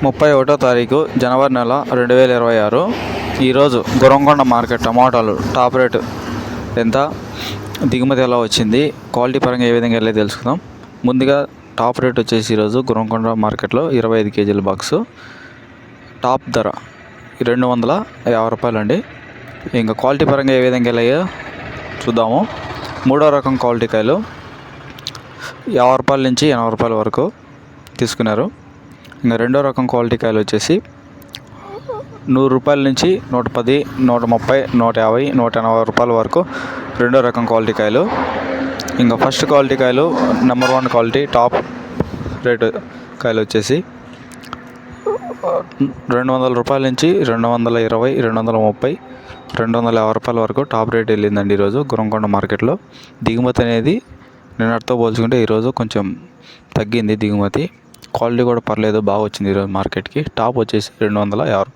31వ తారీఖు జనవరి నెల 2026. ఈరోజు గురంకొండ మార్కెట్ టమాటాలు టాప్ రేటు ఎంత, దిగుమతి ఎలా వచ్చింది, క్వాలిటీ పరంగా ఏ విధంగా వెళ్ళి తెలుసుకుందాం. ముందుగా టాప్ రేట్ వచ్చేసి ఈరోజు గురంకొండ మార్కెట్లో 25 కేజీల బాక్సు టాప్ ధర 250 రూపాయలు అండి. ఇంకా క్వాలిటీ పరంగా ఏ విధంగా వెళ్ళాయో చూద్దాము. మూడో రకం క్వాలిటీ కాయలు 50 రూపాయల నుంచి 80 రూపాయల వరకు తీసుకున్నారు. ఇంకా రెండో రకం క్వాలిటీ కాయలు వచ్చేసి 100 రూపాయల నుంచి 110, 130, 150, 180 రూపాయల వరకు రెండో రకం క్వాలిటీ కాయలు. ఇంకా ఫస్ట్ క్వాలిటీ కాయలు నెంబర్ 1 క్వాలిటీ టాప్ రేటు కాయలు వచ్చేసి 200 రూపాయల నుంచి 220, 230, 250 రూపాయల వరకు టాప్ రేట్ వెళ్ళిందండి ఈరోజు గురంకొండ మార్కెట్లో. దిగుమతి అనేది నిన్నటితో పోల్చుకుంటే ఈరోజు కొంచెం తగ్గింది దిగుమతి. క్వాలిటీ కూడా పర్లేదు, బాగా వచ్చింది ఈరోజు మార్కెట్కి. టాప్ వచ్చేసి 250 రూపాయలు.